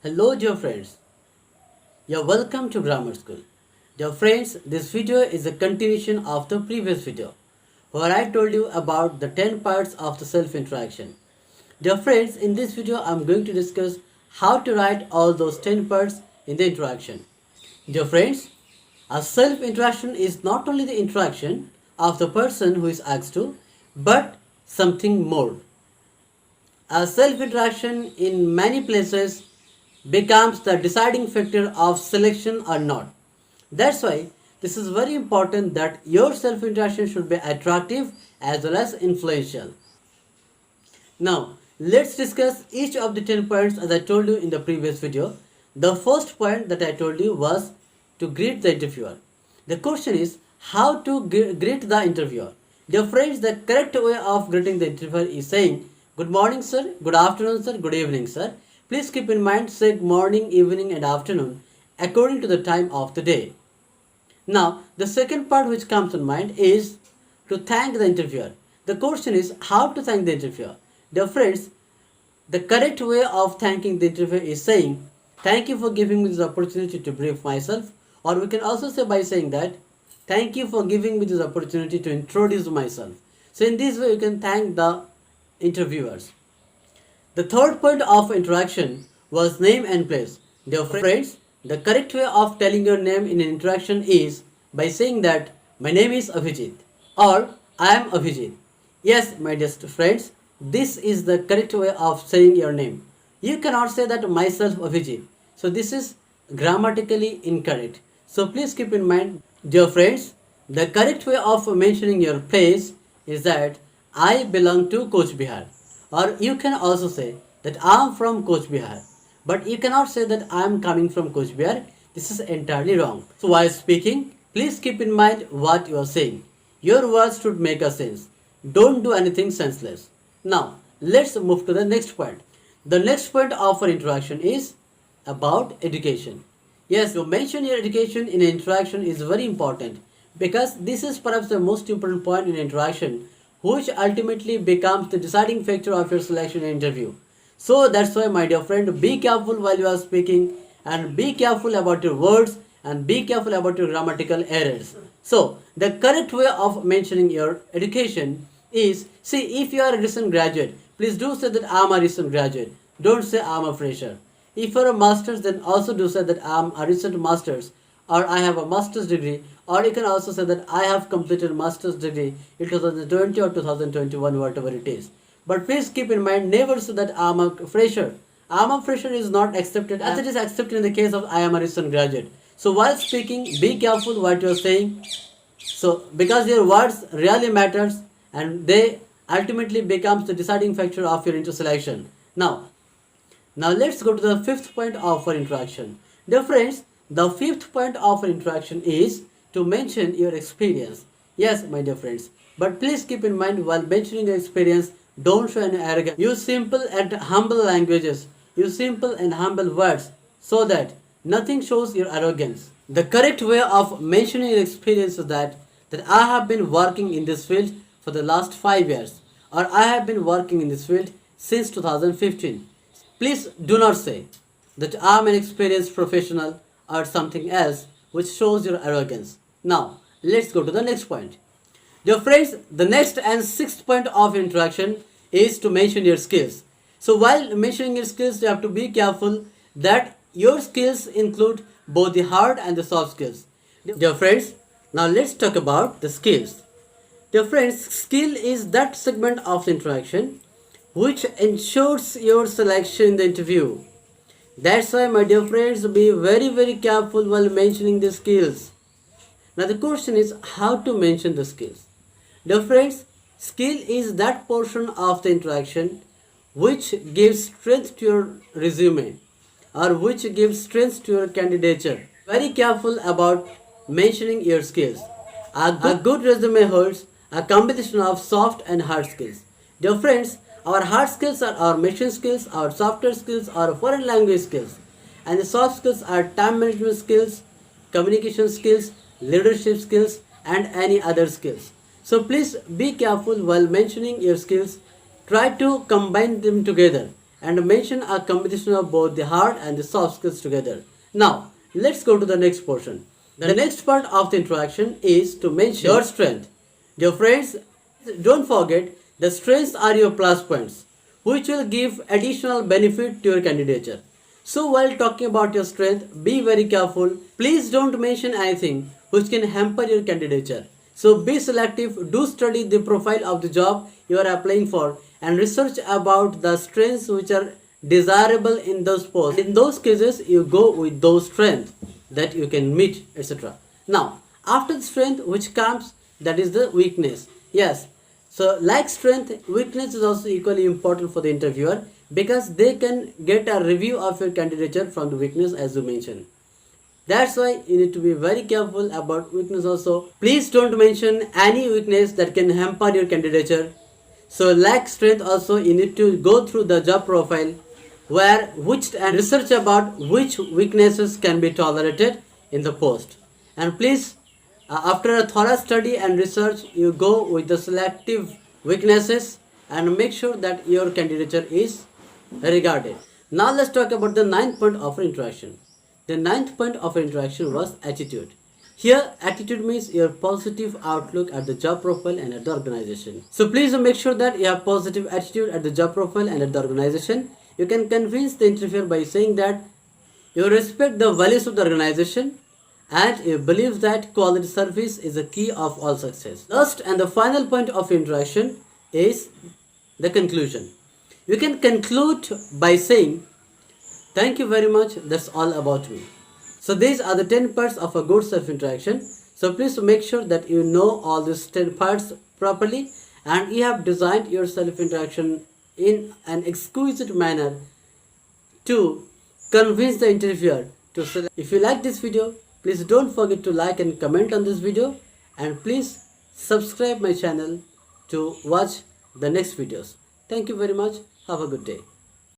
Hello dear friends, you're welcome to Grammar School. Dear friends, this video is a continuation of the previous video where I told you about the 10 parts of the self-interaction. Dear friends, in this video I'm going to discuss how to write all those 10 parts in the interaction. Dear friends, a self-interaction is not only the interaction of the person who is asked to, but something more. A self-interaction in many places becomes the deciding factor of selection or not. That's why this is very important that your self-interaction should be attractive as well as influential. Now, let's discuss each of the 10 points as I told you in the previous video. The first point that I told you was to greet the interviewer. The question is how to greet the interviewer. Dear friends, the correct way of greeting the interviewer is saying, "Good morning, sir. Good afternoon, sir. Good evening, sir." Please keep in mind, say morning, evening, and afternoon according to the time of the day. Now, the second part which comes in mind is to thank the interviewer. The question is how to thank the interviewer. Dear friends, the correct way of thanking the interviewer is saying, "Thank you for giving me this opportunity to brief myself." Or we can also say by saying that, "Thank you for giving me this opportunity to introduce myself." So in this way, you can thank the interviewers. The third point of interaction was name and place. Dear friends, the correct way of telling your name in an interaction is by saying that my name is Abhijit or I am Abhijit. Yes, my dear friends, this is the correct way of saying your name. You cannot say that myself Abhijit. So this is grammatically incorrect. So please keep in mind, dear friends, the correct way of mentioning your place is that I belong to Coach Bihar. Or you can also say that I am from Coach Bihar. But you cannot say that I am coming from Coach Bihar. This is entirely wrong. So while speaking, please keep in mind what you are saying. Your words should make a sense. Don't do anything senseless. Now, let's move to the next point. The next point of our interaction is about education. Yes, to mention your education in an interaction is very important because this is perhaps the most important point in interaction which ultimately becomes the deciding factor of your selection interview. So that's why, my dear friend, be careful while you are speaking and be careful about your words and be careful about your grammatical errors. So the correct way of mentioning your education is, see, if you are a recent graduate, please do say that I am a recent graduate. Don't say I am a fresher. If you are a master's, then also do say that I am a recent master's or I have a master's degree, or you can also say that I have completed master's degree in 2020 or 2021, whatever it is. But please keep in mind, never say that I am a fresher. I am a fresher is not accepted as it is accepted in the case of I am a recent graduate. So while speaking, be careful what you are saying. So because your words really matters and they ultimately becomes the deciding factor of your interselection. Now let's go to the fifth point of our interaction. Dear friends, the fifth point of our interaction is to mention your experience. Yes, my dear friends, but please keep in mind while mentioning your experience, don't show any arrogance. Use simple and humble languages. Use simple and humble words so that nothing shows your arrogance. The correct way of mentioning your experience is that I have been working in this field for the last 5 years or I have been working in this field since 2015. Please do not say that I am an experienced professional or something else which shows your arrogance. Now, let's go to the next point. Dear friends, the next and sixth point of interaction is to mention your skills. So while mentioning your skills, you have to be careful that your skills include both the hard and the soft skills. Dear friends, now let's talk about the skills. Dear friends, skill is that segment of the interaction which ensures your selection in the interview. That's why, my dear friends, be very careful while mentioning the skills. Now the question is how to mention the skills. Dear friends, skill is that portion of the interaction which gives strength to your resume or which gives strength to your candidature. Very careful about mentioning your skills. A good resume holds a combination of soft and hard skills. Dear friends, our hard skills are our machine skills, our software skills are foreign language skills, and the soft skills are time management skills, communication skills, leadership skills, and any other skills. So please be careful while mentioning your skills. Try to combine them together and mention a combination of both the hard and the soft skills together. Now, let's go to the next portion. The next part of the interaction is to mention your strength. Dear friends, don't forget the strengths are your plus points, which will give additional benefit to your candidature. So while talking about your strength, be very careful. Please don't mention anything which can hamper your candidature. So be selective, do study the profile of the job you are applying for and research about the strengths which are desirable in those posts. In those cases, you go with those strengths that you can meet, etc. Now, after the strength which comes, that is the weakness. Yes, so like strength, weakness is also equally important for the interviewer because they can get a review of your candidature from the weakness as you mentioned. That's why you need to be very careful about weakness also. Please don't mention any weakness that can hamper your candidature. So like strength also, you need to go through the job profile and research about which weaknesses can be tolerated in the post. And please, after a thorough study and research, you go with the selective weaknesses and make sure that your candidature is regarded. Now let's talk about the ninth point of interaction. The ninth point of interaction was attitude. Here, attitude means your positive outlook at the job profile and at the organization. So please make sure that you have positive attitude at the job profile and at the organization. You can convince the interviewer by saying that you respect the values of the organization and you believe that quality service is the key of all success. Last and the final point of interaction is the conclusion. You can conclude by saying, "Thank you very much, that's all about me." So these are the 10 parts of a good self-interaction. So please make sure that you know all these 10 parts properly and you have designed your self-interaction in an exquisite manner to convince the interviewer to select. If you like this video, please don't forget to like and comment on this video and please subscribe my channel to watch the next videos. Thank you very much. Have a good day.